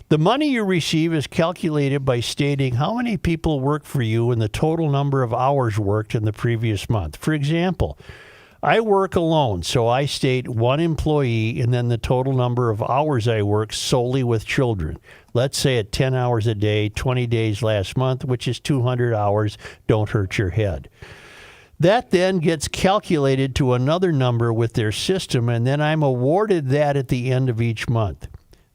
The money you receive is calculated by stating how many people work for you and the total number of hours worked in the previous month. For example, I work alone, so I state one employee and then the total number of hours I work solely with children. Let's say at 10 hours a day, 20 days last month, which is 200 hours. Don't hurt your head. That then gets calculated to another number with their system, and then I'm awarded that at the end of each month.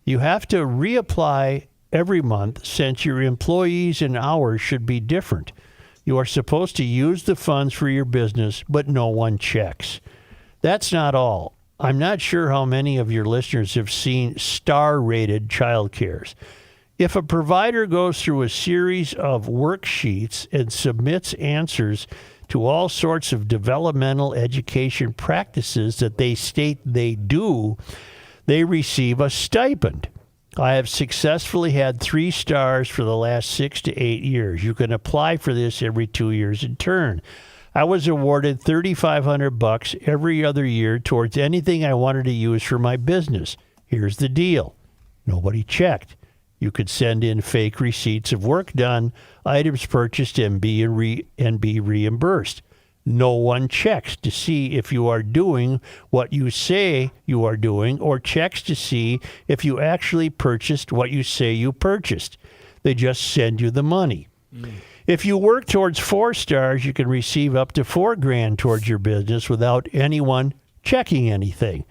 You have to reapply every month since your employees and hours should be different. You are supposed to use the funds for your business, but no one checks. That's not all. I'm not sure how many of your listeners have seen star-rated childcares. If a provider goes through a series of worksheets and submits answers to all sorts of developmental education practices that they state they do, they receive a stipend. I have successfully had 3 stars for the last 6 to 8 years. You can apply for this every 2 years in turn. I was awarded $3,500 every other year towards anything I wanted to use for my business. Here's the deal. Nobody checked. You could send in fake receipts of work done, items purchased, and be reimbursed. No one checks to see if you are doing what you say you are doing or checks to see if you actually purchased what you say you purchased. They just send you the money. If you work towards 4 stars, you can receive up to $4,000 towards your business without anyone checking anything.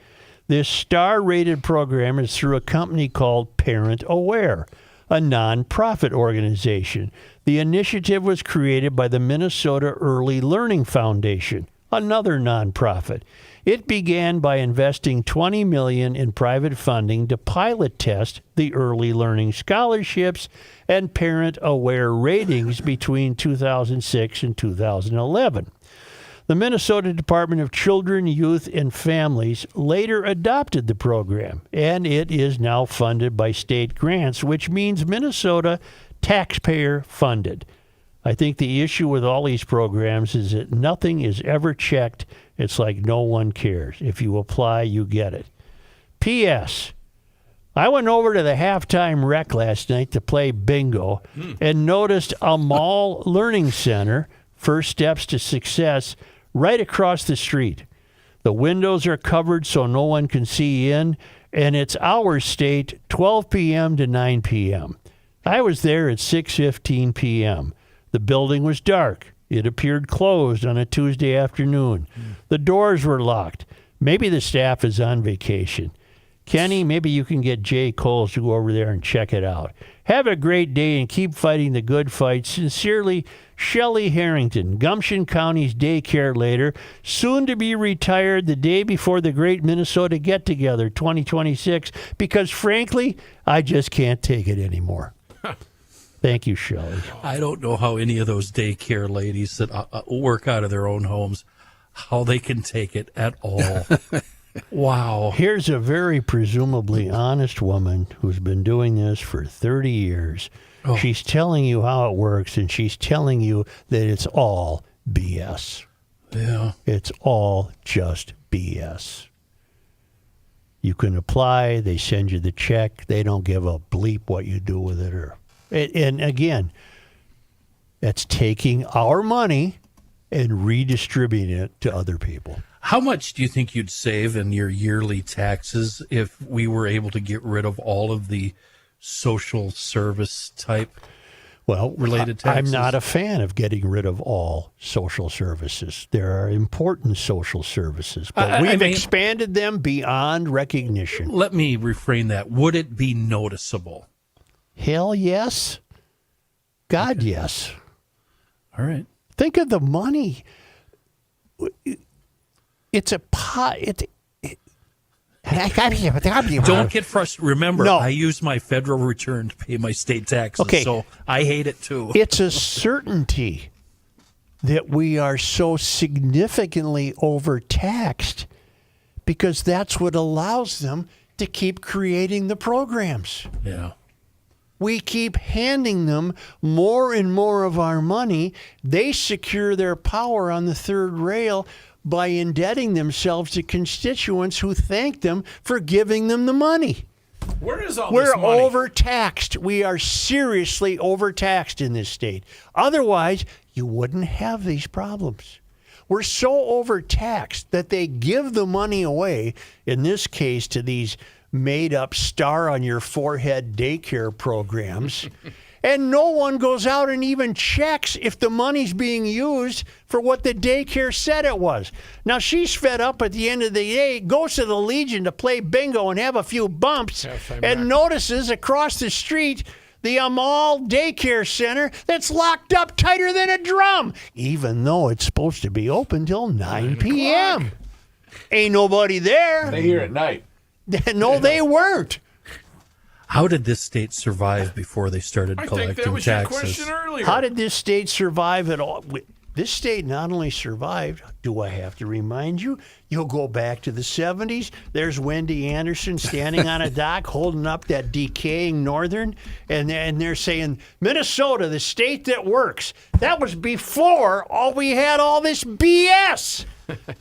This star-rated program is through a company called Parent Aware, a nonprofit organization. The initiative was created by the Minnesota Early Learning Foundation, another nonprofit. It began by investing $20 million in private funding to pilot test the early learning scholarships and Parent Aware ratings between 2006 and 2011. The Minnesota Department of Children, Youth, and Families later adopted the program, and it is now funded by state grants, which means Minnesota taxpayer funded. I think the issue with all these programs is that nothing is ever checked. It's like no one cares. If you apply, you get it. P.S. I went over to the halftime rec last night to play bingo and noticed a mall learning center, First Steps to Success, right across the street. The windows are covered so no one can see in, and its hours state 12 p.m. to 9 p.m. I was there at 6:15 p.m. The building was dark. It appeared closed on a Tuesday afternoon. The doors were locked. Maybe the staff is on vacation. Kenny, maybe you can get Jay Coles to go over there and check it out. Have a great day and keep fighting the good fight. Sincerely, Shelley Harrington, Gumption County's daycare later, soon to be retired the day before the Great Minnesota Get-Together 2026, because frankly, I just can't take it anymore. Thank you, Shelley. I don't know how any of those daycare ladies that work out of their own homes, how they can take it at all. Wow. Here's a very presumably honest woman who's been doing this for 30 years. Oh. She's telling you how it works, and she's telling you that it's all BS. Yeah. It's all just BS. You can apply. They send you the check. They don't give a bleep what you do with it. And again, that's taking our money and redistributing it to other people. How much do you think you'd save in your yearly taxes if we were able to get rid of all of the social service type related taxes? I'm not a fan of getting rid of all social services. There are important social services, but we've expanded them beyond recognition. Let me reframe that. Would it be noticeable? Hell yes. God, okay. Yes. All right. Think of the money. It's a pot. Don't get frustrated. Remember, I use my federal return to pay my state taxes, so I hate it too. It's a certainty that we are so significantly overtaxed because that's what allows them to keep creating the programs. Yeah. We keep handing them more and more of our money. They secure their power on the third rail by indebting themselves to constituents who thank them for giving them the money. Where is all We're this money? overtaxed. We are seriously overtaxed in this state. Otherwise, you wouldn't have these problems. We're so overtaxed that they give the money away, in this case, to these made-up star-on-your-forehead daycare programs, and no one goes out and even checks if the money's being used for what the daycare said it was. Now, she's fed up at the end of the day, goes to the Legion to play bingo and have a few bumps, and notices across the street the Amal Daycare Center that's locked up tighter than a drum, even though it's supposed to be open till 9 p.m. Ain't nobody there. They here at night. No, they weren't. How did this state survive before they started I collecting think that was taxes? your question earlier. How did this state survive at all? This state not only survived, do I have to remind you? You'll go back to the 70s. There's Wendy Anderson standing on a dock holding up that decaying Northern, and they're saying, Minnesota, the state that works. That was before we had all this BS.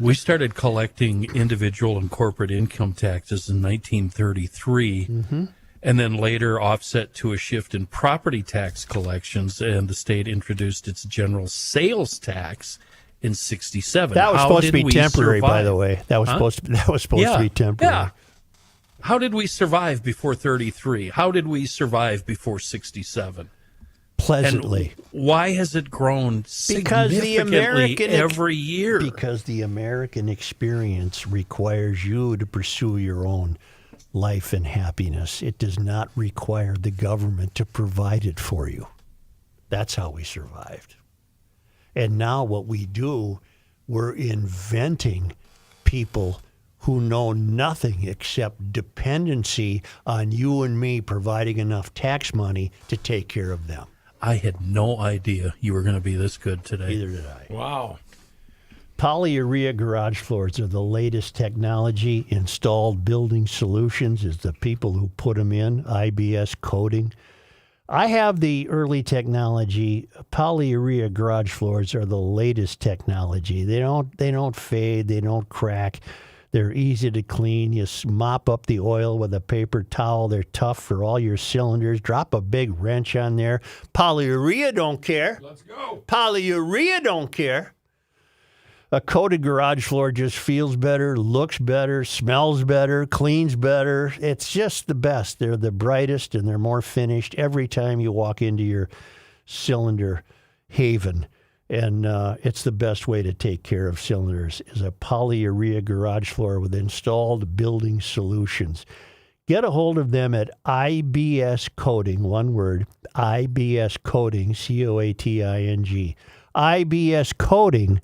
We started collecting individual and corporate income taxes in 1933. Mm-hmm. And then later offset to a shift in property tax collections, and the state introduced its general sales tax in 1967. That was supposed to be temporary, by the way. That was supposed to be temporary. Yeah. How did we survive before 33? How did we survive before 1967? Pleasantly. And why has it grown significantly every year? Because the American experience requires you to pursue your own life and happiness. It does not require the government to provide it for you. That's how we survived. And now what we do, we're inventing people who know nothing except dependency on you and me providing enough tax money to take care of them. I had no idea you were going to be this good today. Neither did I. Wow. Polyurea garage floors are the latest technology. Installed Building Solutions is the people who put them in, IBS coating. I have the early technology. Polyurea garage floors are the latest technology. They don't fade, they don't crack. They're easy to clean. You mop up the oil with a paper towel. They're tough for all your cylinders. Drop a big wrench on there. Polyurea don't care. Let's go. Polyurea don't care. A coated garage floor just feels better, looks better, smells better, cleans better. It's just the best. They're the brightest and they're more finished every time you walk into your cylinder haven. And it's the best way to take care of cylinders is a polyurea garage floor with installed Building Solutions. Get a hold of them at IBS Coating, one word, IBS Coating, COATING, IBScoating.com.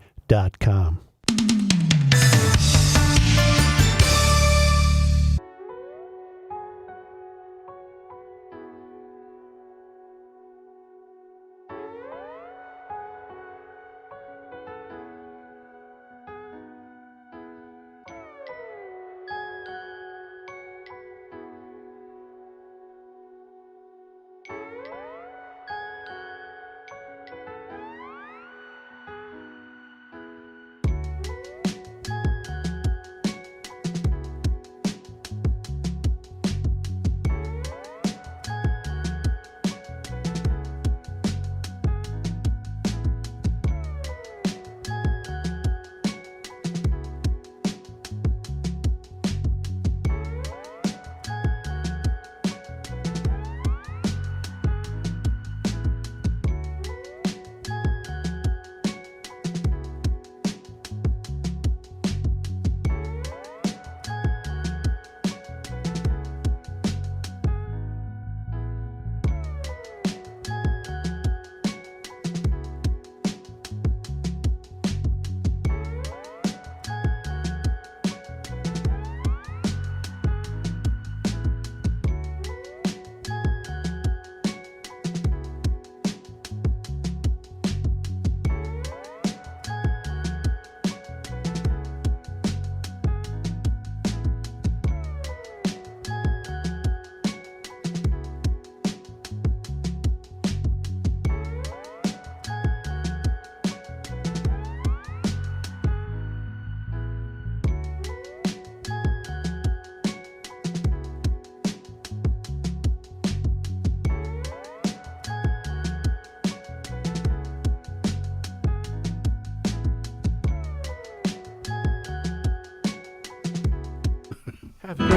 have it.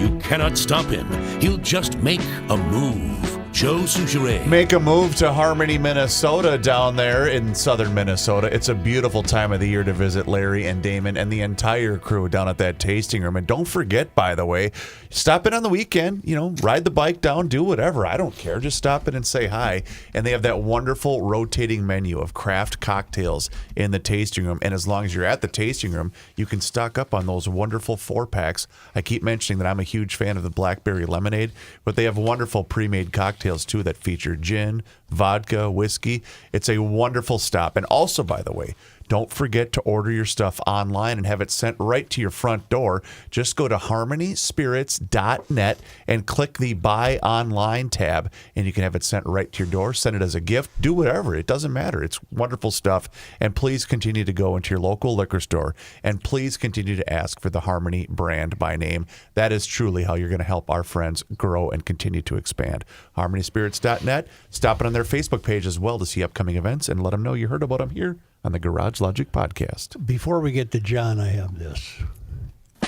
You cannot stop him. He'll just make a move. Joe Souchere. Make a move to Harmony, Minnesota, down there in southern Minnesota. It's a beautiful time of the year to visit Larry and Damon and the entire crew down at that tasting room. And don't forget, by the way, stop in on the weekend, ride the bike down, do whatever. I don't care. Just stop in and say hi. And they have that wonderful rotating menu of craft cocktails in the tasting room. And as long as you're at the tasting room, you can stock up on those wonderful 4-packs. I keep mentioning that I'm a huge fan of the blackberry lemonade, but they have wonderful pre-made cocktails too that feature gin, vodka, whiskey. It's a wonderful stop. And also, by the way, don't forget to order your stuff online and have it sent right to your front door. Just go to harmonyspirits.net and click the Buy Online tab, and you can have it sent right to your door. Send it as a gift. Do whatever. It doesn't matter. It's wonderful stuff. And please continue to go into your local liquor store, and please continue to ask for the Harmony brand by name. That is truly how you're going to help our friends grow and continue to expand. harmonyspirits.net. Stop it on their Facebook page as well to see upcoming events and let them know you heard about them here on the Garage Logic Podcast. Before we get to John, I have this.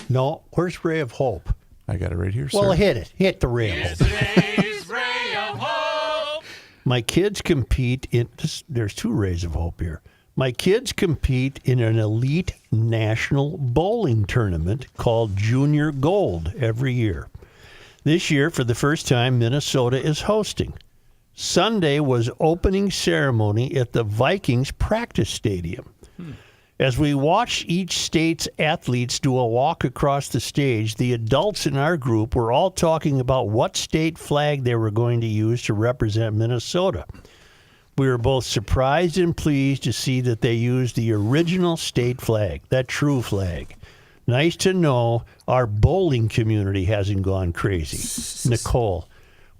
No, where's Ray of Hope? I got it right here, sir. Well, hit it. Hit the Ray of Hope. Today's Ray of Hope. My kids compete in this. There's 2 Rays of Hope here. My kids compete in an elite national bowling tournament called Junior Gold every year. This year, for the first time, Minnesota is hosting. Sunday was opening ceremony at the Vikings practice stadium. As we watched each state's athletes do a walk across the stage, the adults in our group were all talking about what state flag they were going to use to represent Minnesota. We were both surprised and pleased to see that they used the original state flag, that true flag. Nice to know our bowling community hasn't gone crazy. Nicole.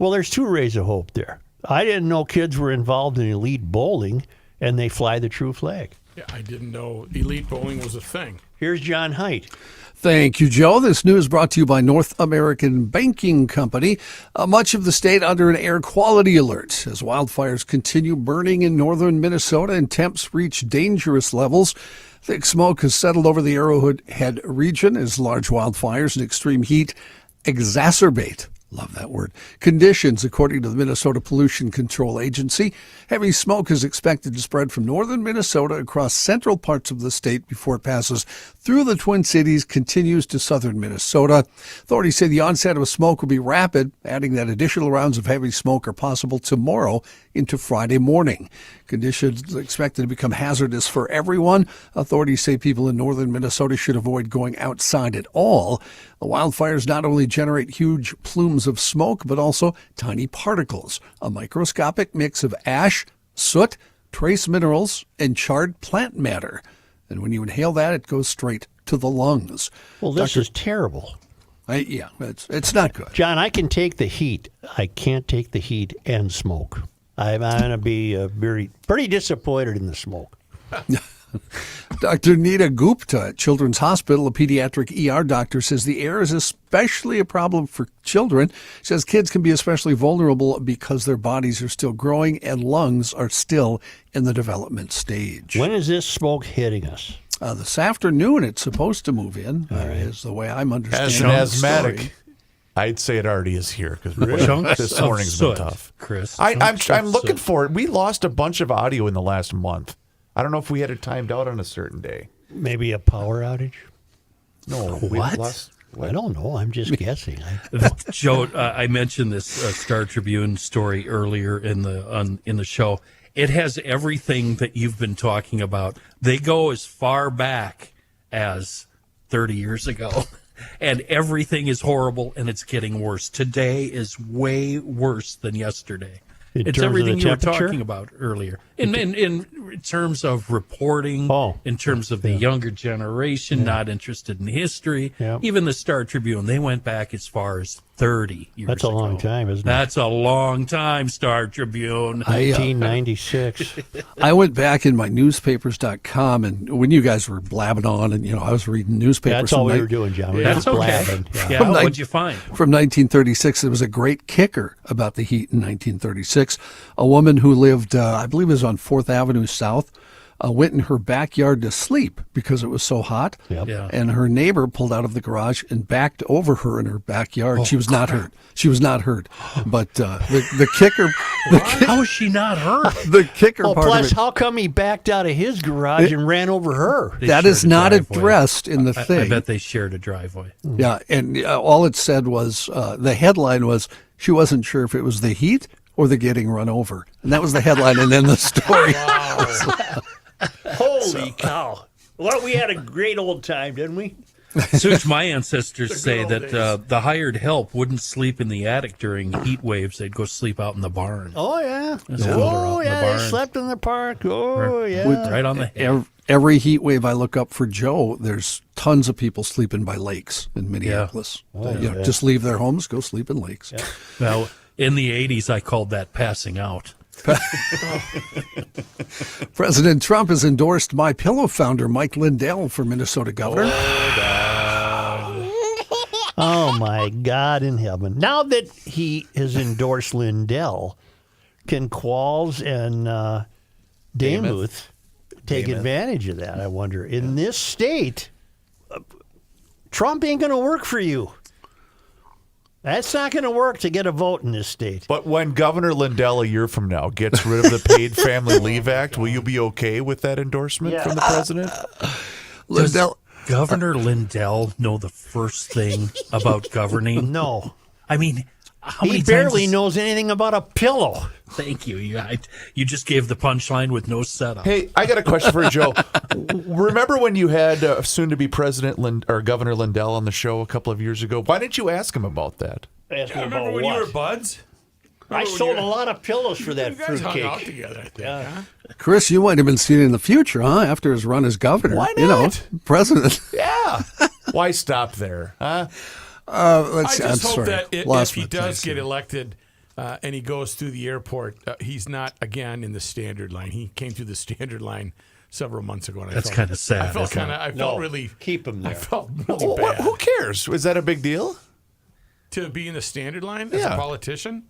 Well, there's 2 Rays of Hope there. I didn't know kids were involved in elite bowling, and they fly the true flag. Yeah, I didn't know elite bowling was a thing. Here's John Heidt. Thank you, Joe. This news brought to you by North American Banking Company. Much of the state under an air quality alert as wildfires continue burning in northern Minnesota and temps reach dangerous levels. Thick smoke has settled over the Arrowhead region as large wildfires and extreme heat exacerbate. Love that word. Conditions, according to the Minnesota Pollution Control Agency. Heavy smoke is expected to spread from northern Minnesota across central parts of the state before it passes through the Twin Cities, continues to southern Minnesota. Authorities say the onset of smoke will be rapid, adding that additional rounds of heavy smoke are possible tomorrow into Friday morning. Conditions expected to become hazardous for everyone. Authorities say people in northern Minnesota should avoid going outside at all. The wildfires not only generate huge plumes of smoke, but also tiny particles, a microscopic mix of ash, soot, trace minerals, and charred plant matter. And when you inhale that, it goes straight to the lungs. Well, this is terrible. Yeah, it's not good. John, I can take the heat. I can't take the heat and smoke. I'm going to be pretty disappointed in the smoke. Dr. Nita Gupta at Children's Hospital, a pediatric ER doctor, says the air is especially a problem for children. Says kids can be especially vulnerable because their bodies are still growing and lungs are still in the development stage. When is this smoke hitting us? This afternoon, it's supposed to move in, is the way I'm understanding As an the asthmatic, story. I'd say it already is here because Chunks this of morning's been soot, tough. Chris. I'm Chunks of looking soot. for it. We lost a bunch of audio in the last month. I don't know if we had it timed out on a certain day. Maybe a power outage? No. What? I don't know. I'm just guessing. Joe, I mentioned this Star Tribune story earlier in the show. It has everything that you've been talking about. They go as far back as 30 years ago, and everything is horrible, and it's getting worse. Today is way worse than yesterday. In It's terms of everything the you were temperature? talking about earlier. In terms of reporting, Oh. in terms of the younger generation, not interested in history, Yeah. even the Star Tribune, they went back as far as 30 years That's a ago. long time, isn't it? That's a long time, Star Tribune. 1996. I went back in my newspapers.com, and when you guys were blabbing on, and I was reading newspapers. That's all we from were doing, John. We were That's just okay. blabbing. Yeah, From what'd you find? From 1936, there was a great kicker about the heat in 1936. A woman who lived, I believe it was on 4th Avenue South, went in her backyard to sleep because it was so hot. Yep. Yeah. And her neighbor pulled out of the garage and backed over her in her backyard. She was not hurt. She was not hurt. But the kicker, How is she not hurt? the kicker Oh, part plus, of it, how come he backed out of his garage and ran over her? They that shared is a not driveway. addressed in the thing. I bet they shared a driveway. Yeah, and all it said was the headline was she wasn't sure if it was the heat or the getting run over, and that was the headline. And then the story. Holy cow! Well, we had a great old time, didn't we? Such my ancestors say old that days. the hired help wouldn't sleep in the attic during heat waves. They'd go sleep out in the barn. Oh yeah. That's cool. They're out Oh in the yeah. They barn. slept in the park. Oh yeah. Right on the head. Every heat wave I look up for Joe, there's tons of people sleeping by lakes in Minneapolis. Just leave their homes, go sleep in lakes. Well, in the 80s, I called that passing out. President Trump has endorsed My Pillow founder Mike Lindell for Minnesota governor. Oh my God in heaven! Now that he has endorsed Lindell, can Qualls and Damuth take advantage of that? I wonder. In this state, Trump ain't going to work for you. That's not going to work to get a vote in this state. But when Governor Lindell a year from now gets rid of the Paid Family Leave Act, will you be okay with that endorsement from the president? Lindell, Governor Lindell know the first thing about governing? No, I mean, how many he barely times knows anything about a pillow. Thank you. You just gave the punchline with no setup. Hey, I got a question for Joe. Remember when you had soon-to-be President or Governor Lindell on the show a couple of years ago? Why didn't you ask him about that? Ask me Remember about when what? you were buds? I sold a lot of pillows for that You guys hung out fruitcake. together, I think, huh? Chris, you might have been seen in the future, huh? After his run as governor. Why You know, not? president. Yeah. Why stop there? Huh? Let's I see, just I'm hope sorry. that if Lost he my does place get here. elected and he goes through the airport, he's not again in the standard line. He came through the standard line several months ago. And That's I kinda sad, I felt isn't kind of. I felt really. keep him I there. felt really Well, bad who cares? Is that a big deal? to be in the standard line as Yeah. a politician.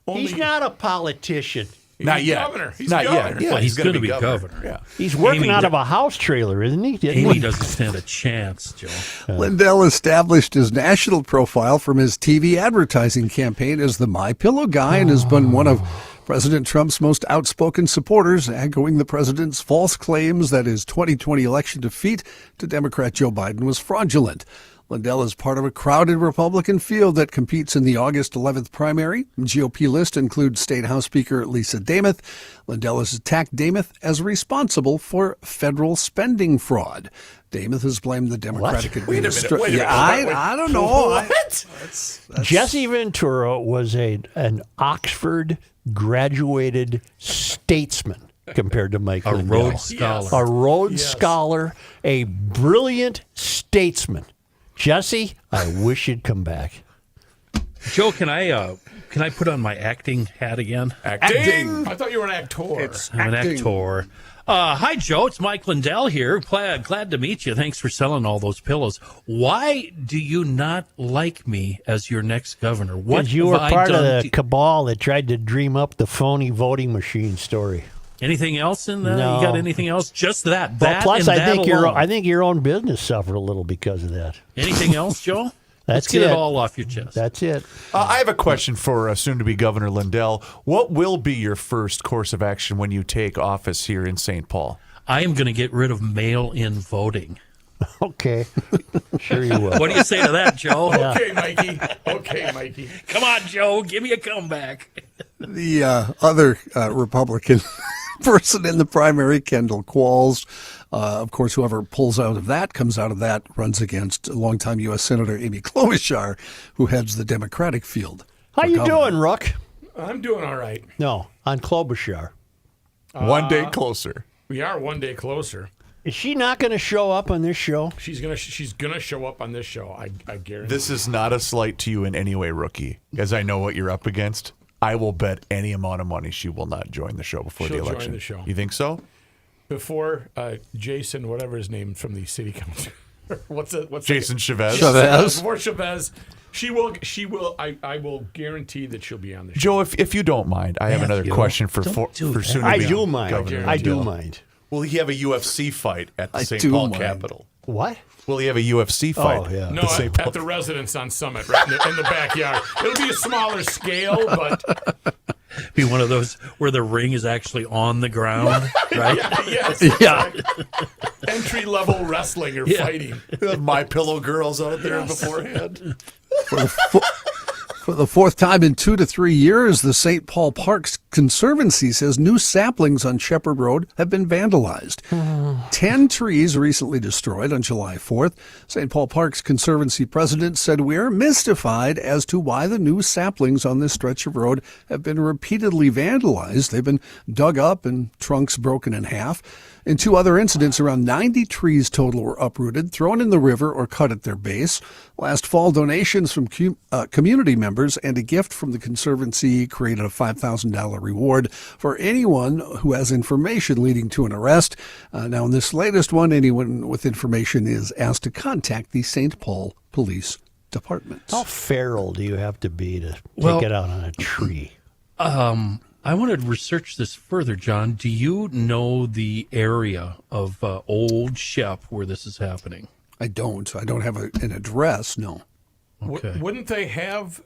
He's not a politician. He's Not yet. Governor. He's Not governor. yet. Yeah, Well, he's gonna gonna be governor. Yeah. He's working Amy out d- of a house trailer, isn't he? Didn't Amy he? doesn't stand a chance, Joe. Lindell established his national profile from his TV advertising campaign as the My Pillow guy and has been one of President Trump's most outspoken supporters, echoing the president's false claims that his 2020 election defeat to Democrat Joe Biden was fraudulent. Lindell is part of a crowded Republican field that competes in the August 11th primary. GOP list includes State House Speaker Lisa Damuth. Lindell has attacked Damuth as responsible for federal spending fraud. Damuth has blamed the Democratic administration. wait a minute. I don't know. What? Jesse Ventura was an Oxford graduated statesman compared to Mike A Lindell. Rhodes Scholar. A Rhodes Scholar, a brilliant statesman. Jesse, I wish you'd come back. Joe, can I put on my acting hat again? Acting. I thought you were an actor. I'm an actor. Hi, Joe. It's Mike Lindell here. Glad to meet you. Thanks for selling all those pillows. Why do you not like me as your next governor? What Because you were have I part of done the to- cabal that tried to dream up the phony voting machine story. Anything else in that? No. You got anything else? Just that. Well, That plus, and I that think alone. your own business suffered a little because of that. Anything else, Joe? Let's That's get it it. all off your chest. That's it. I have a question for soon-to-be Governor Lindell. What will be your first course of action when you take office here in St. Paul? I am going to get rid of mail-in voting. Okay. Sure you will. What do you say to that, Joe? Okay, Mikey. Okay, Mikey. Come on, Joe. Give me a comeback. The other Republican person in the primary, Kendall Qualls, of course, whoever pulls out of that, comes out of that, runs against longtime U.S. Senator Amy Klobuchar, who heads the Democratic field. How for you governor. doing, Rook? I'm doing all right. No, on Klobuchar. One day closer. We are one day closer. Is she not going to show up on this show? She's gonna show up on this show. I guarantee. This is not a slight to you in any way, Rookie, as I know what you're up against. I will bet any amount of money she will not join the show before She'll the join election. the show. You think so? Before Jason, whatever his name from the city council. what's Jason Chavez. Chavez. Before Chavez, she will. I will guarantee that she'll be on the show. Joe, if you don't mind, I have another Matthew, question for don't do that. soon-to-be I do mind. Governor I do Lindell. mind. Will he have a UFC fight at the I St. do Paul mind. Capitol? What? Will he have a UFC fight? Oh, yeah. No, at the St. Paul? at the residence on Summit, right in the backyard. It'll be a smaller scale, but Be one of those where the ring is actually on the ground, right? yes, Yeah. entry-level wrestling or fighting. My Pillow girls out there beforehand. For the fourth time in 2 to 3 years, the St. Paul Parks Conservancy says new saplings on Shepherd Road have been vandalized. 10 trees recently destroyed on July 4th. St. Paul Parks Conservancy president said, "We're mystified as to why the new saplings on this stretch of road have been repeatedly vandalized. They've been dug up and trunks broken in half. In 2 other incidents, around 90 trees total were uprooted, thrown in the river, or cut at their base. Last fall, donations from community members and a gift from the Conservancy created a $5,000 reward for anyone who has information leading to an arrest. Now, in this latest one, anyone with information is asked to contact the St. Paul Police Department. How feral do you have to be to Well- take it out on a tree? I want to research this further, John. Do you know the area of Old Shep where this is happening? I don't have an address, no. Okay. Wouldn't they have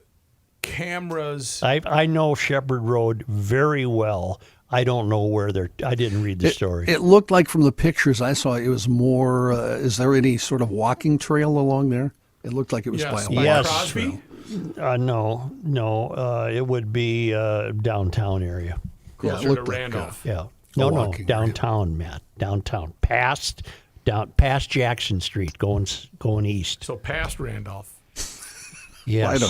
cameras? I know Shepherd Road very well. I don't know where they're. I didn't read the story. It looked like from the pictures I saw, it was more, is there any sort of walking trail along there? It looked like it was Yes, by a by walking Yes. Crosby? trail. No. It would be downtown area. Yeah, Closer it to looked like Randolph. Yeah. No, walking area. downtown, Matt. Downtown, past Jackson Street, going east. So past Randolph. Yes.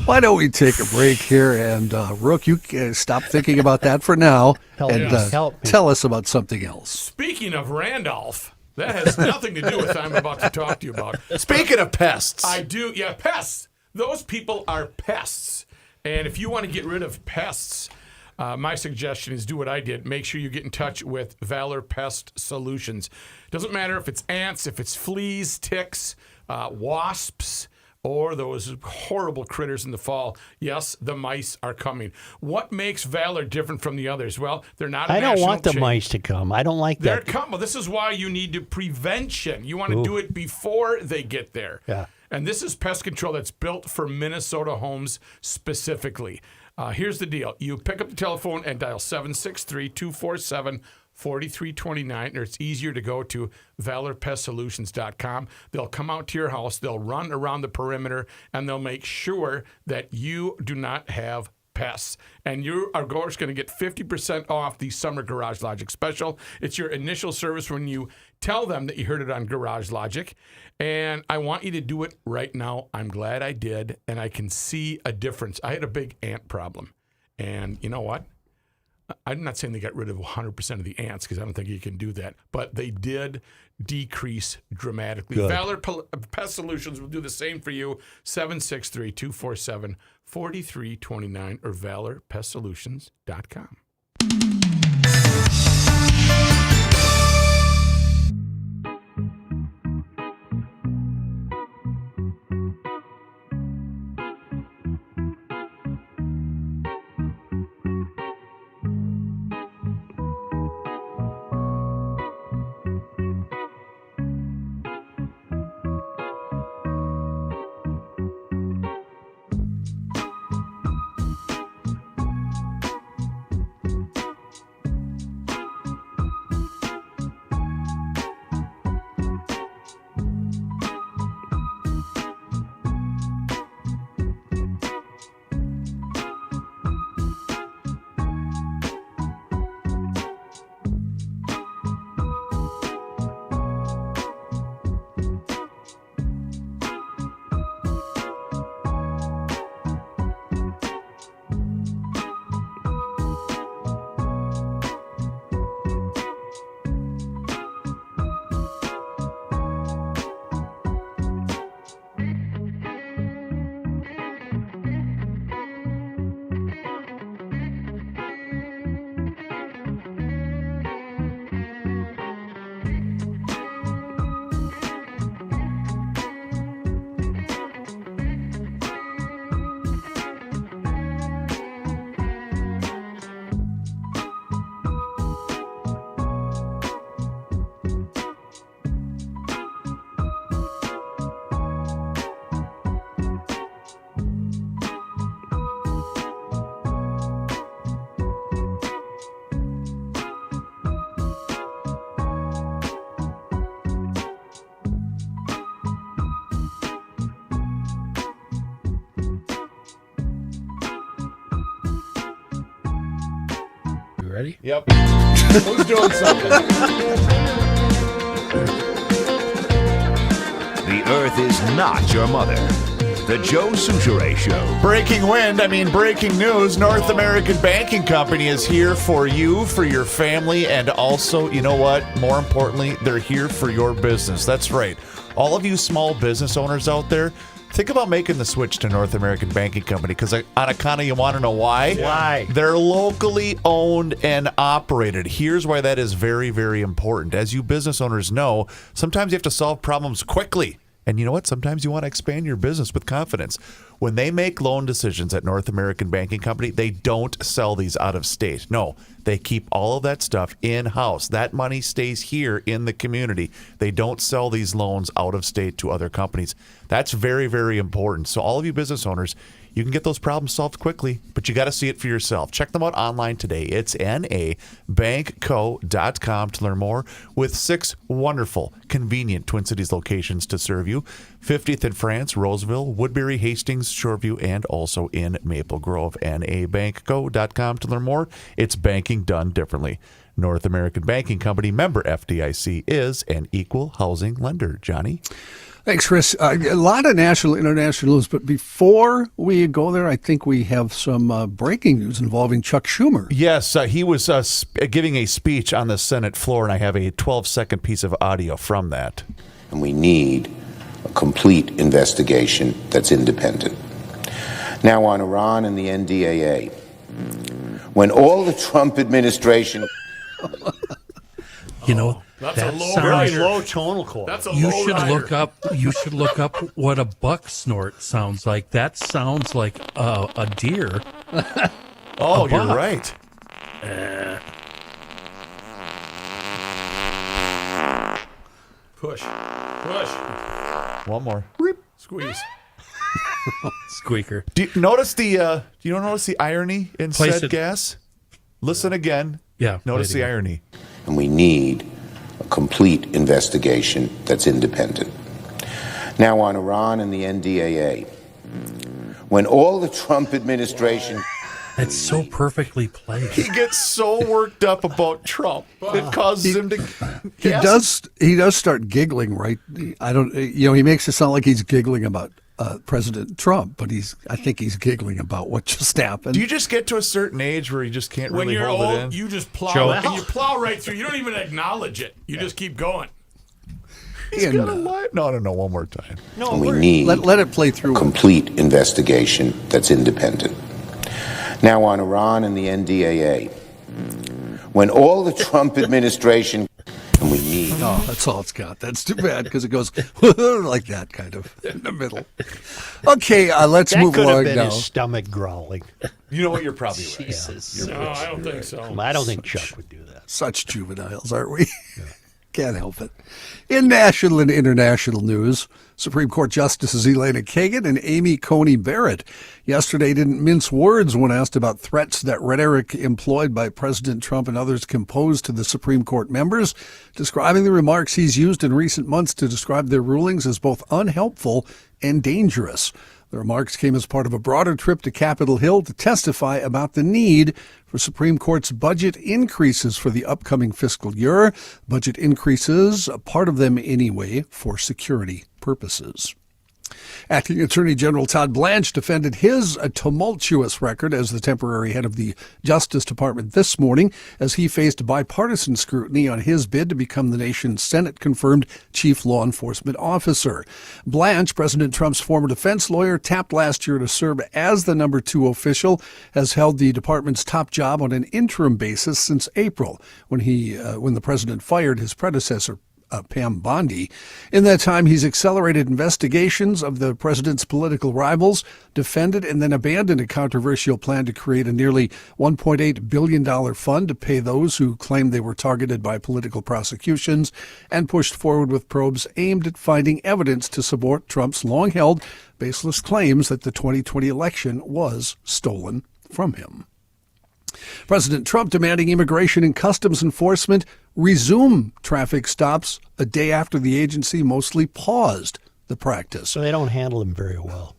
Why don't we take a break here and Rook, you stop thinking about that for now Help and me. Help me. tell us about something else. Speaking of Randolph, that has nothing to do with what I'm about to talk to you about. Speaking of pests, I do, yeah, pests. Those people are pests. And if you want to get rid of pests, my suggestion is do what I did. Make sure you get in touch with Valor Pest Solutions. Doesn't matter if it's ants, if it's fleas, ticks, wasps, or those horrible critters in the fall. Yes, the mice are coming. What makes Valor different from the others? Well, they're not a I don't national want the chain. mice to come. I don't like They're that. coming. This is why you need to prevention. You want to do it before they get there. Yeah. And this is pest control that's built for Minnesota homes specifically. Here's the deal. You pick up the telephone and dial 763-247-4329, or it's easier to go to valorpestsolutions.com. They'll come out to your house, they'll run around the perimeter, and they'll make sure that you do not have pests. And you are going to get 50% off the Summer Garage Logic special. It's your initial service when you tell them that you heard it on Garage Logic. And I want you to do it right now. I'm glad I did, and I can see a difference. I had a big ant problem. And you know what? I'm not saying they got rid of 100% of the ants, because I don't think you can do that. But they did decrease dramatically. Good. Valor Pest Solutions will do the same for you. 763-247-4329 or valorpestsolutions.com. Ready? Yep. Who's doing something? The Earth is not your mother. The Joe Souchere Show. Breaking news. North American Banking Company is here for you, for your family, and also, you know what? More importantly, they're here for your business. That's right. All of you small business owners out there, think about making the switch to North American Banking Company, because on account of, you want to know why? Why? They're locally owned and operated. Here's why that is very, very important. As you business owners know, sometimes you have to solve problems quickly. And you know what? Sometimes you want to expand your business with confidence. When they make loan decisions at North American Banking Company, they don't sell these out of state. No, they keep all of that stuff in-house. That money stays here in the community. They don't sell these loans out of state to other companies. That's very, very important. So all of you business owners, you can get those problems solved quickly, but you got to see it for yourself. Check them out online today. It's nabankco.com to learn more, with 6 wonderful, convenient Twin Cities locations to serve you. 50th in France, Roseville, Woodbury, Hastings, Shoreview, and also in Maple Grove. nabankco.com to learn more. It's banking done differently. North American Banking Company, member FDIC, is an equal housing lender. Johnny? Thanks, Chris. A lot of national, international news, but before we go there, I think we have some breaking news involving Chuck Schumer. Yes, he was giving a speech on the Senate floor, and I have a 12-second piece of audio from that. And we need a complete investigation that's independent. Now, on Iran and the NDAA, when all the Trump administration... You know, That's that a low sounds- rider. Low tonal core. That's a You low should rider. look up what a buck snort sounds like. That sounds like a deer. Oh, A you're buck. right. Push. One more. Squeeze. Squeaker. Do you notice the irony in Place said it. gas? Listen again. Yeah, Notice play it the again. irony. And we need a complete investigation that's independent. Now, on Iran and the NDAA, when all the Trump administration... It's so perfectly played. He gets so worked up about Trump. It causes him to... He does start giggling, right? He makes it sound like he's giggling about President Trump, but I think he's giggling about what just happened. Do you just get to a certain age where you just can't When really you're hold it in? old, you just plow Joe. and you plow right through. You don't even acknowledge it. You just keep going. He's And, got a lot. No, one more time. No, And we we're- need let it play through. a complete investigation that's independent. Now, on Iran and the NDAA, when all the Trump administration... And we need... Oh, that's all it's got. That's too bad, because it goes like that, kind of, in the middle. Okay, let's that move could have along been now. his stomach growling. You know what? You're probably right. Jesus. No, I don't think so. I don't think Chuck would do that. Such juveniles, aren't we? Can't help it. In national and international news, Supreme Court Justices Elena Kagan and Amy Coney Barrett yesterday didn't mince words when asked about threats that rhetoric employed by President Trump and others composed to the Supreme Court members, describing the remarks he's used in recent months to describe their rulings as both unhelpful and dangerous. The remarks came as part of a broader trip to Capitol Hill to testify about the need for Supreme Court's budget increases for the upcoming fiscal year. Budget increases, a part of them anyway, for security purposes. Acting Attorney General Todd Blanche defended his tumultuous record as the temporary head of the Justice Department this morning as he faced bipartisan scrutiny on his bid to become the nation's Senate-confirmed chief law enforcement officer. Blanche, President Trump's former defense lawyer, tapped last year to serve as the number 2 official, has held the department's top job on an interim basis since April, when the president fired his predecessor, Pam Bondi. In that time, he's accelerated investigations of the president's political rivals, defended and then abandoned a controversial plan to create a nearly $1.8 billion fund to pay those who claimed they were targeted by political prosecutions, and pushed forward with probes aimed at finding evidence to support Trump's long-held, baseless claims that the 2020 election was stolen from him. President Trump demanding Immigration and Customs Enforcement resume traffic stops a day after the agency mostly paused the practice. So they don't handle him very well.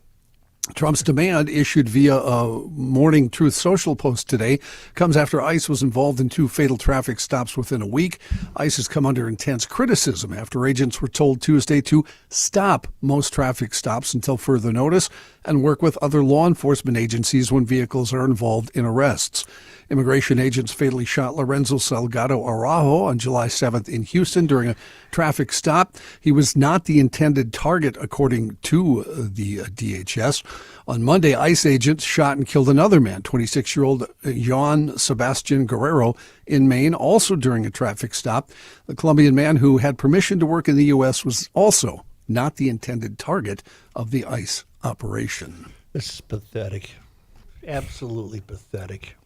Trump's demand, issued via a Morning Truth Social post today, comes after ICE was involved in 2 fatal traffic stops within a week. ICE has come under intense criticism after agents were told Tuesday to stop most traffic stops until further notice and work with other law enforcement agencies when vehicles are involved in arrests. Immigration agents fatally shot Lorenzo Salgado Araujo on July 7th in Houston during a traffic stop. He was not the intended target, according to the DHS. On Monday, ICE agents shot and killed another man, 26-year-old Juan Sebastian Guerrero, in Maine, also during a traffic stop. The Colombian man, who had permission to work in the U.S., was also not the intended target of the ICE operation. This is pathetic. Absolutely pathetic.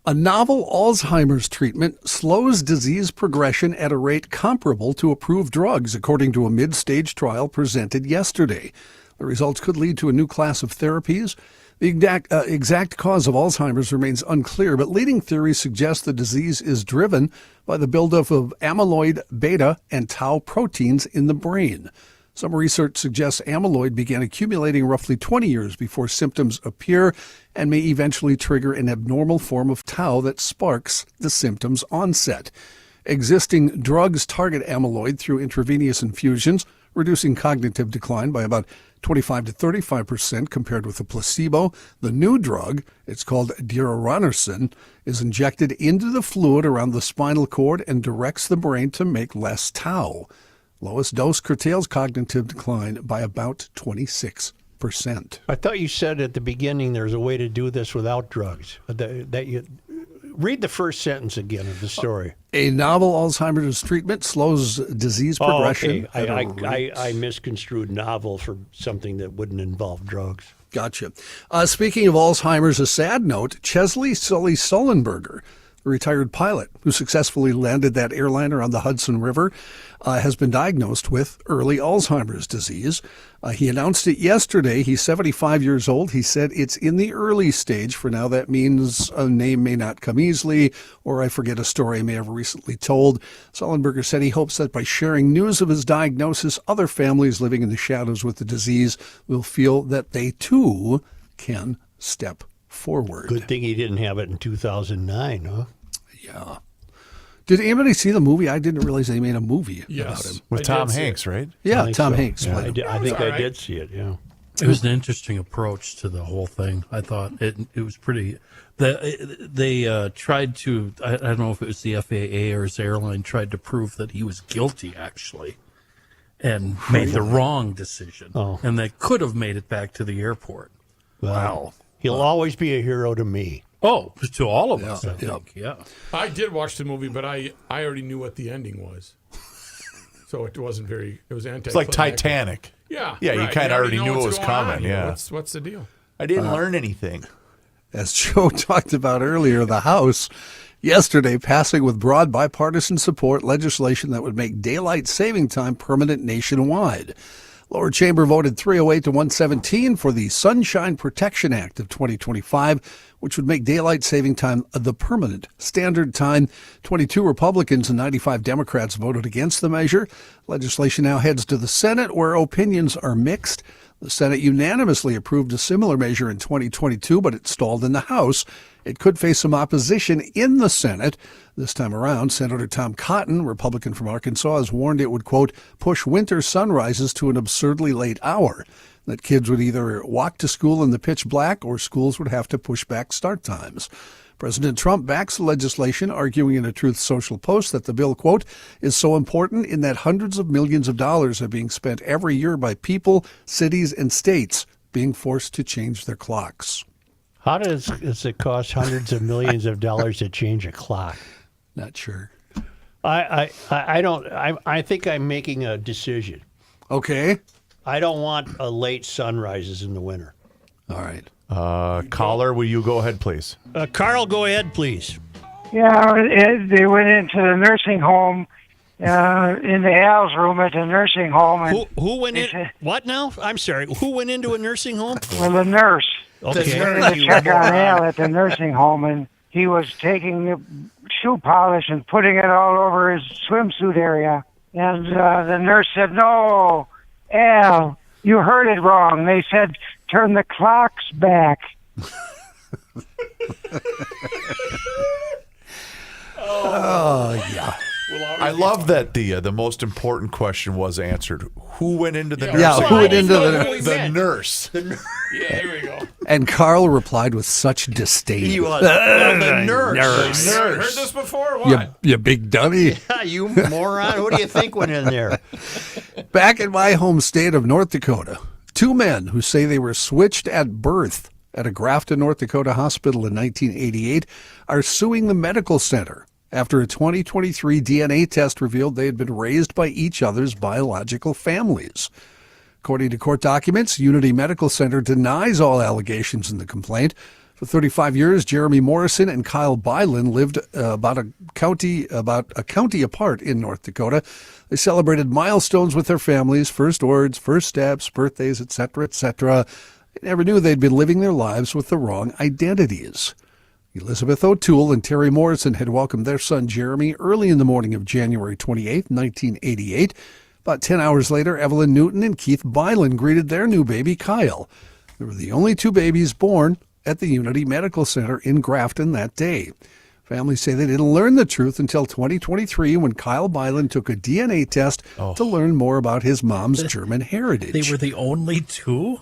A novel Alzheimer's treatment slows disease progression at a rate comparable to approved drugs, according to a mid-stage trial presented yesterday. The results could lead to a new class of therapies. The exact cause of Alzheimer's remains unclear, but leading theories suggest the disease is driven by the buildup of amyloid beta and tau proteins in the brain. Some research suggests amyloid began accumulating roughly 20 years before symptoms appear and may eventually trigger an abnormal form of tau that sparks the symptoms' onset. Existing drugs target amyloid through intravenous infusions, reducing cognitive decline by about 25 to 35% compared with a placebo. The new drug, it's called diranersen, is injected into the fluid around the spinal cord and directs the brain to make less tau. Lowest dose curtails cognitive decline by about 26%. I thought you said at the beginning there's a way to do this without drugs. That you read the first sentence again of the story. A novel Alzheimer's treatment slows disease progression. Oh, okay. I misconstrued novel for something that wouldn't involve drugs. Gotcha. Speaking of Alzheimer's, a sad note, Chesley Sully Sullenberger, the retired pilot who successfully landed that airliner on the Hudson River, has been diagnosed with early Alzheimer's disease. He announced it yesterday. He's 75 years old. He said it's in the early stage. For now, that means a name may not come easily, or I forget a story I may have recently told. Sullenberger said he hopes that by sharing news of his diagnosis, other families living in the shadows with the disease will feel that they too can step forward. Good thing he didn't have it in 2009, huh? Yeah. Did anybody see the movie? I didn't realize they made a movie about him. With Tom Hanks, right? Yeah, Tom Hanks. Yeah, I think I did see it, yeah. It was an interesting approach to the whole thing. I thought it was pretty. They tried to. I don't know if it was the FAA or his airline tried to prove that he was guilty actually, and made the wrong decision. Oh. And they could have made it back to the airport. Wow. He'll always be a hero to me. Oh, to all of us, I think. Yeah. I did watch the movie, but I already knew what the ending was. So it wasn't very, it was anti. It's like Titanic. Yeah. Yeah, you right. kind of already know knew it what's was going coming. on. Yeah. What's the deal? I didn't learn anything. As Joe talked about earlier, the House yesterday passing with broad bipartisan support legislation that would make daylight saving time permanent nationwide. Lower chamber voted 308 to 117 for the Sunshine Protection Act of 2025, which would make daylight saving time the permanent standard time. 22 Republicans and 95 Democrats voted against the measure. Legislation now heads to the Senate, where opinions are mixed. The Senate unanimously approved a similar measure in 2022, but it stalled in the House. It could face some opposition in the Senate. This time around, Senator Tom Cotton, Republican from Arkansas, has warned it would, quote, push winter sunrises to an absurdly late hour, that kids would either walk to school in the pitch black or schools would have to push back start times. President Trump backs the legislation, arguing in a Truth Social post that the bill, quote, is so important in that hundreds of millions of dollars are being spent every year by people, cities, and states being forced to change their clocks. How does it cost hundreds of millions of dollars to change a clock? Not sure. I don't. I think I'm making a decision. Okay. I don't want late sunrises in the winter. All right. Caller, will you go ahead, please? Carl, go ahead, please. Yeah, they went into the nursing home, in the Al's room at the nursing home. And who went in? What now? I'm sorry. Who went into a nursing home? Well, the nurse. Okay. They were to check on Al at the nursing home, and he was taking the shoe polish and putting it all over his swimsuit area. And the nurse said, "No, Al, you heard it wrong. They said turn the clocks back. Yeah. I love that the most important question was answered. Who went into the Yeah, nursing who went home? into the nurse. Yeah, here we go. And Carl replied with such disdain. He was. Well, the nurse. You heard this before? What? You big dummy. You moron. Who do you think went in there? Back in my home state of North Dakota, two men who say they were switched at birth at a Grafton, North Dakota hospital in 1988 are suing the medical center after a 2023 DNA test revealed they had been raised by each other's biological families. According to court documents, Unity Medical Center denies all allegations in the complaint. For 35 years, Jeremy Morrison and Kyle Byland lived about a county apart in North Dakota. They celebrated milestones with their families, first words, first steps, birthdays, etc., etc. They never knew they'd been living their lives with the wrong identities. Elizabeth O'Toole and Terry Morrison had welcomed their son Jeremy early in the morning of January 28, 1988. About 10 hours later, Evelyn Newton and Keith Byland greeted their new baby, Kyle. They were the only two babies born at the Unity Medical Center in Grafton that day. Families say they didn't learn the truth until 2023 when Kyle Byland took a DNA test to learn more about his mom's German heritage. They were the only two?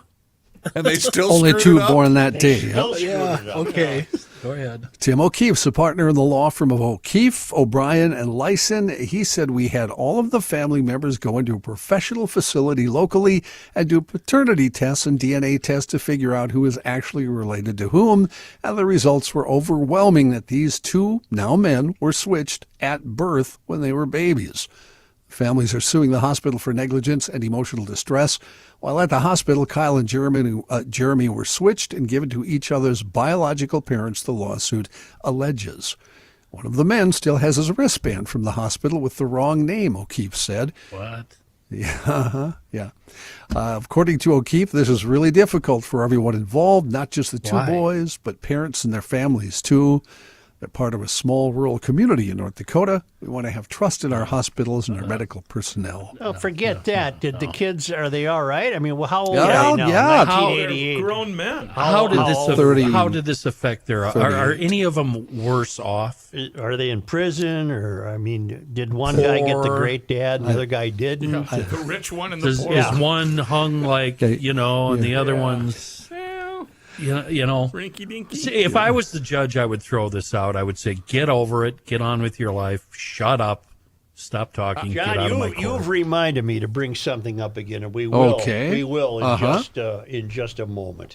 And they still Only screwed two it up? born that day. Yeah, okay. Go ahead. Tim O'Keefe's a partner in the law firm of O'Keefe, O'Brien, and Lyson. He said we had all of the family members go into a professional facility locally and do paternity tests and DNA tests to figure out who is actually related to whom, and the results were overwhelming that these two, now men, were switched at birth when they were babies. Families are suing the hospital for negligence and emotional distress. While at the hospital, Kyle and Jeremy were switched and given to each other's biological parents, the lawsuit alleges. One of the men still has his wristband from the hospital with the wrong name, O'Keefe said. What? Yeah. According to O'Keefe, this is really difficult for everyone involved, not just the two Why? boys, but parents and their families, too. They're part of a small rural community in North Dakota. We want to have trust in our hospitals and our medical personnel. Oh, forget that. Did the kids, are they all right? I mean, well, how old Yeah, are they now? yeah. They're 1988. grown men. How did this 30, how did this affect their? Are 38. any of them worse off? Are they in prison? Or, I mean, did one guy get the Poor. great dad and the other guy didn't? The rich one and the Is, poor is one. one hung like and the other one's Well, rinky dinky. See, if I was the judge, I would throw this out. I would say, get over it, get on with your life, shut up, stop talking, get out of my John, court. you've reminded me to bring something up again, and we will. Okay. We will Uh-huh. in just a moment.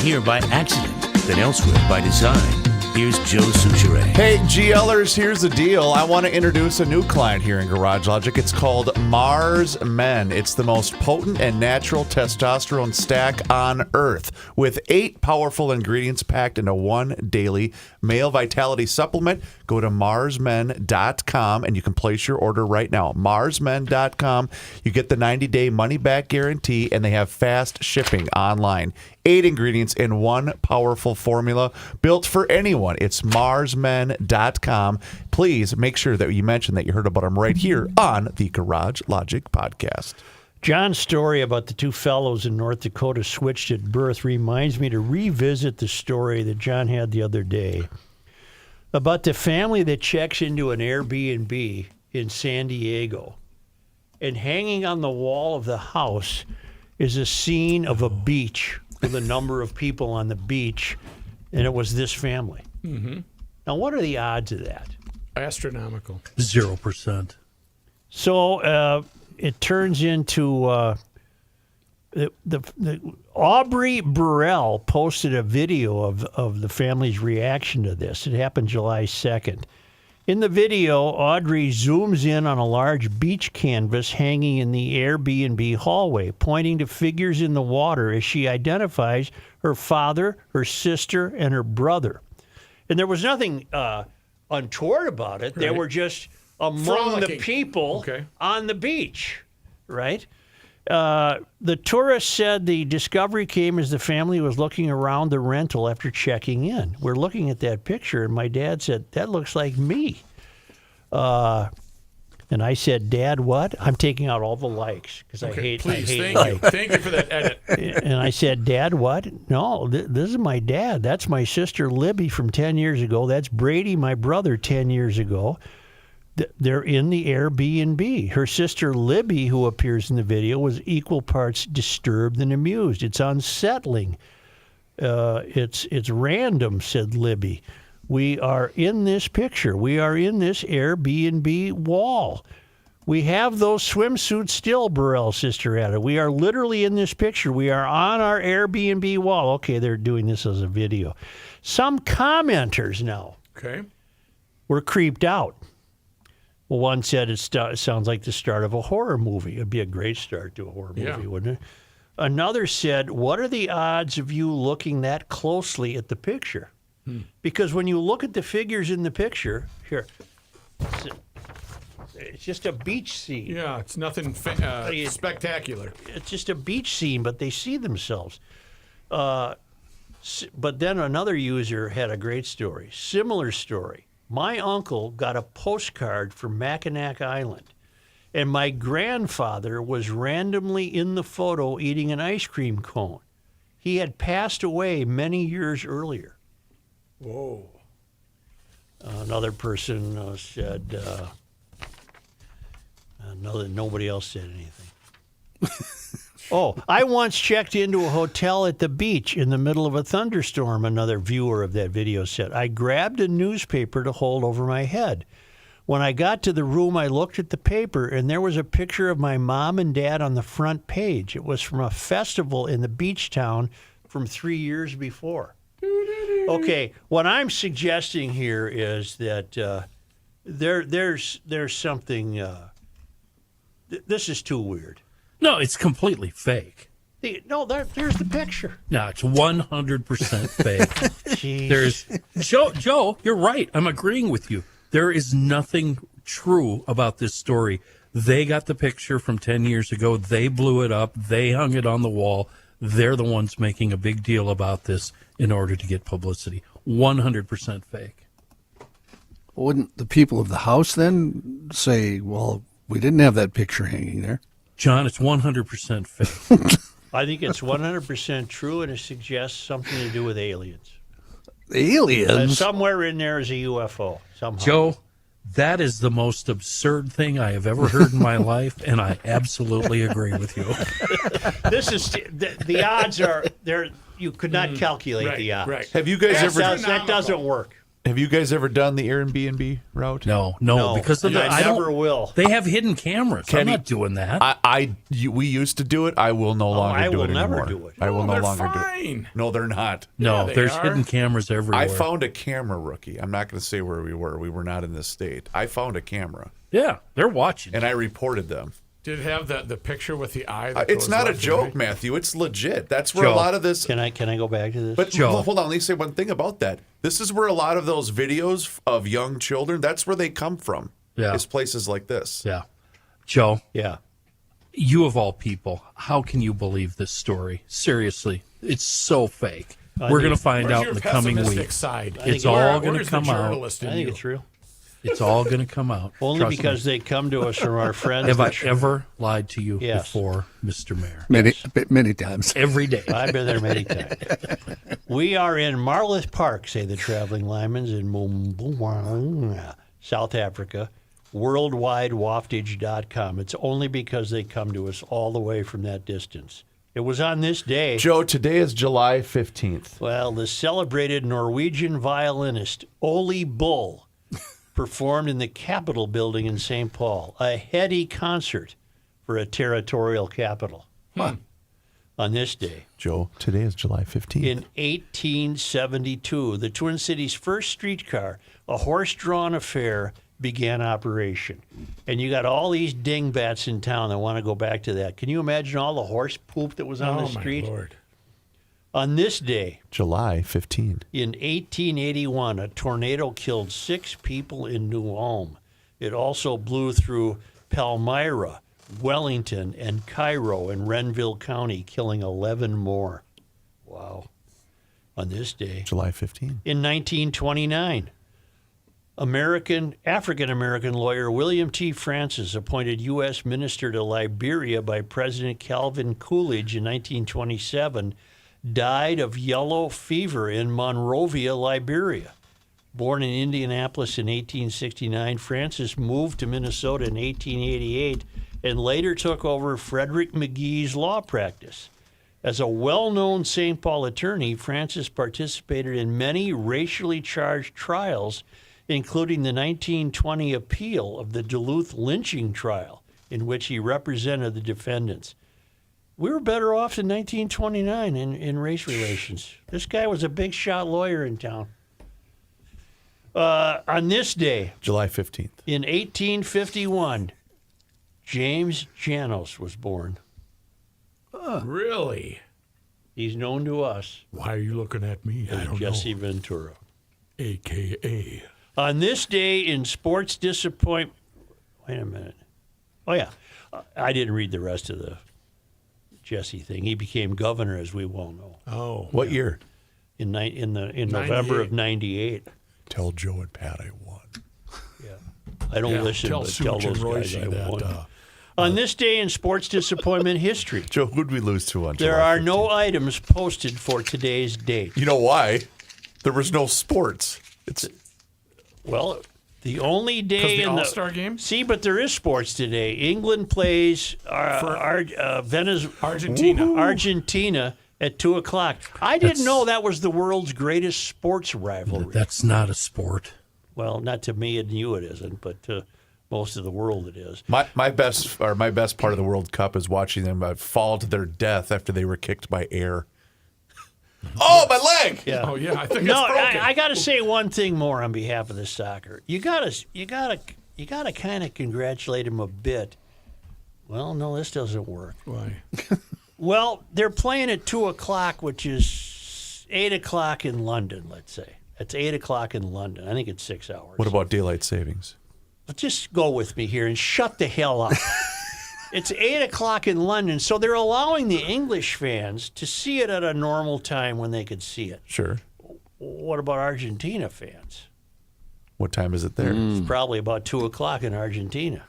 here by accident than elsewhere by design. Here's Joe Souchere. Hey, GLers, here's the deal. I want to introduce a new client here in Garage Logic. It's called Mars Men. It's the most potent and natural testosterone stack on Earth, with 8 powerful ingredients packed into one daily male vitality supplement. Go to marsmen.com and you can place your order right now. marsmen.com. You get the 90-day money-back guarantee, and they have fast shipping online. 8 ingredients in one powerful formula built for anyone. It's marsmen.com. Please make sure that you mention that you heard about them right here on the Garage Logic podcast. John's story about the 2 fellows in North Dakota switched at birth reminds me to revisit the story that John had the other day about the family that checks into an Airbnb in San Diego, and hanging on the wall of the house is a scene of a beach with a number of people on the beach, and it was this family. Mm-hmm. Now, what are the odds of that? Astronomical. 0%. So it turns into the Aubrey Burrell posted a video of the family's reaction to this. It happened July 2nd. In the video, Audrey zooms in on a large beach canvas hanging in the Airbnb hallway, pointing to figures in the water as she identifies her father, her sister, and her brother. And there was nothing untoward about it. They Right. were just among the Frolicking. people Okay. on the beach, right? The tourist said the discovery came as the family was looking around the rental after checking in. We're looking at that picture, and my dad said, "That looks like me." And I said, "Dad, what?" I'm taking out all the likes because I hate Please, thank likes. you. Thank you for that edit. And I said, "Dad, what?" "No, this is my dad. That's my sister Libby from 10 years ago. That's Brady, my brother, 10 years ago. They're in the Airbnb. Her sister Libby, who appears in the video, was equal parts disturbed and amused. It's unsettling. It's random," said Libby. "We are in this picture. We are in this Airbnb wall. We have those swimsuits still," Burrell's sister added. "We are literally in this picture. We are on our Airbnb wall." Okay, they're doing this as a video. Some commenters now Okay. were creeped out. Well, one said it sounds like the start of a horror movie. It'd be a great start to a horror movie, Yeah. wouldn't it? Another said, "What are the odds of you looking that closely at the picture?" Because when you look at the figures in the picture, here, it's just a beach scene. Yeah, it's nothing spectacular. It's just a beach scene, but they see themselves. But then another user had a great story, similar story. "My uncle got a postcard from Mackinac Island, and my grandfather was randomly in the photo eating an ice cream cone. He had passed away many years earlier." Whoa. Another person said, nobody else said anything. "Oh, I once checked into a hotel at the beach in the middle of a thunderstorm," another viewer of that video said. "I grabbed a newspaper to hold over my head. When I got to the room, I looked at the paper, and there was a picture of my mom and dad on the front page. It was from a festival in the beach town from 3 years before." Okay, what I'm suggesting here is that there's something. This is too weird. No, it's completely fake. There's the picture. No, it's 100% fake. Jeez. There's Joe, you're right. I'm agreeing with you. There is nothing true about this story. They got the picture from 10 years ago. They blew it up. They hung it on the wall. They're the ones making a big deal about this in order to get publicity. 100% fake. Wouldn't the people of the house then say, "Well, we didn't have that picture hanging there"? John, it's 100% fake. I think it's 100% true, and it suggests something to do with aliens. Aliens? Somewhere in there is a UFO. Somehow. Joe, that is the most absurd thing I have ever heard in my life, and I absolutely agree with you. This is the odds are there. You could not calculate Right, the odds. right. Have you guys ever? That doesn't work. Have you guys ever done the Airbnb route? No, because of I never will. They have hidden cameras. I'm Kenny, not doing that. We used to do it. I will no longer I do will it never anymore. do it. I will no they're longer do it. fine. No, they're not. No, they there's are. hidden cameras everywhere. I found a camera, rookie. I'm not going to say where we were. We were not in this state. I found a camera, Yeah, they're watching. and I reported them. Did it have the picture with the eye? That It's goes not a left and joke, right? Matthew. It's legit. That's where Joe. a lot of this. Can I go back to this? But Joe. hold on, let me say one thing about that. This is where a lot of those videos of young children, that's where they come from. Yeah. Is places like this. Yeah. Joe, yeah. you of all people, how can you believe this story? Seriously, it's so fake. We're going to find Where's out your in the coming pessimistic week. side? It's all going to Where's come the out. journalist in I think you? it's real. It's all going to come out. Only Trust because me. they come to us from our friends. Have I that- ever lied to you Yes. before, Mr. Mayor? Many times. Every day. I've been there many times. We are in Marloth Park, say the traveling linemen, in Mumbai, South Africa. Worldwidewaftage.com. It's only because they come to us all the way from that distance. It was on this day. Joe, today is July 15th. Well, the celebrated Norwegian violinist Ole Bull performed in the Capitol building in St. Paul, a heady concert for a territorial capital. On this day, Joe, today is July 15th. in 1872, the Twin Cities' first streetcar, a horse-drawn affair, began operation. And you got all these dingbats in town that want to go back to that. Can you imagine all the horse poop that was on Oh the my street? Lord! On this day, July 15th. in 1881, a tornado killed 6 people in New Ulm. It also blew through Palmyra, Wellington, and Cairo in Renville County, killing 11 more. Wow. On this day, July 15th. in 1929, African-American lawyer William T. Francis, appointed U.S. Minister to Liberia by President Calvin Coolidge in 1927, died of yellow fever in Monrovia, Liberia. Born in Indianapolis in 1869, Francis moved to Minnesota in 1888 and later took over Frederick McGee's law practice. As a well-known St. Paul attorney, Francis participated in many racially charged trials, including the 1920 appeal of the Duluth lynching trial, in which he represented the defendants. We were better off in 1929 in race relations. This guy was a big shot lawyer in town. On this day, July 15th. in 1851, James Janos was born. Really? He's known to us Why are you looking at me? I as don't Jesse know. Ventura. AKA. On this day in sports disappointment, wait a minute. Oh yeah, I didn't read the rest of the Jesse thing. He became governor, as we well know, Oh, What year? in November of '98. Tell Joe and Pat I won. I don't yeah. listen, Tell but tell Suge and those Royce guys I that. won. On this day in sports disappointment history, Joe, who'd we lose to on there July are 15th? no items posted for today's date. You know why? There was no sports. It's Well, the only 'Cause day the in All-Star game? See, but there is sports today. England plays Argentina at 2:00. I didn't know that was the world's greatest sports rivalry. That's not a sport. Well, not to me and you it isn't, but to most of the world it is. my best part of the World Cup is watching them fall to their death after they were kicked by air. Oh, my leg! Yeah. Oh yeah, I think No, it's broken. I got to say one thing more on behalf of the soccer. You gotta kind of congratulate him a bit. Well, no, this doesn't work. Why? Well, they're playing at 2:00, which is 8:00 in London. Let's say it's 8:00 in London. I think it's 6 hours. What about daylight savings? Just go with me here and shut the hell up. It's 8:00 in London, so they're allowing the English fans to see it at a normal time when they could see it. Sure. What about Argentina fans? What time is it there? It's probably about 2:00 in Argentina.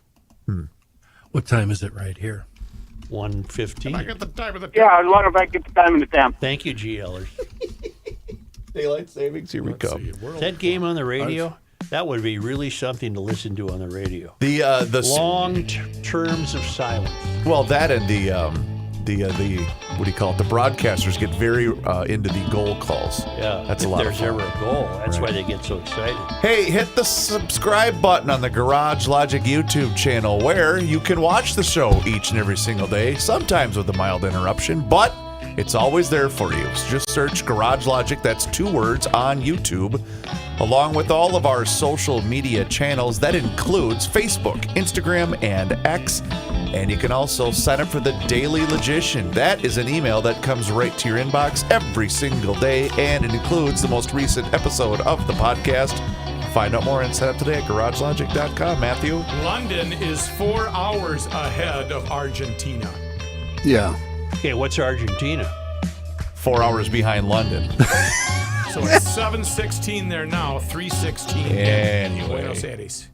What time is it right here? 1:15. I got the time of the Yeah, I wonder if I get the time and the temp. Thank you, GLers. Daylight savings. Here we go. Is that game on the radio? That would be really something to listen to on the radio. The Long terms of silence. well, that and what do you call it? The broadcasters get very into the goal calls. Yeah, that's a if lot of there's fun. ever a goal. That's Right. why they get so excited. Hey, hit the subscribe button on the Garage Logic YouTube channel where you can watch the show each and every single day, sometimes with a mild interruption, but it's always there for you. So just search Garage Logic, that's 2 words, on YouTube, along with all of our social media channels. That includes Facebook, Instagram, and X. And you can also sign up for the Daily Logician. That is an email that comes right to your inbox every single day, and it includes the most recent episode of the podcast. Find out more and sign up today at garagelogic.com. Matthew? London is 4 hours ahead of Argentina. Yeah. Okay, what's Argentina? 4 hours behind London. So it's 7:16 there now, 3:16 Anyway. Buenos Aires.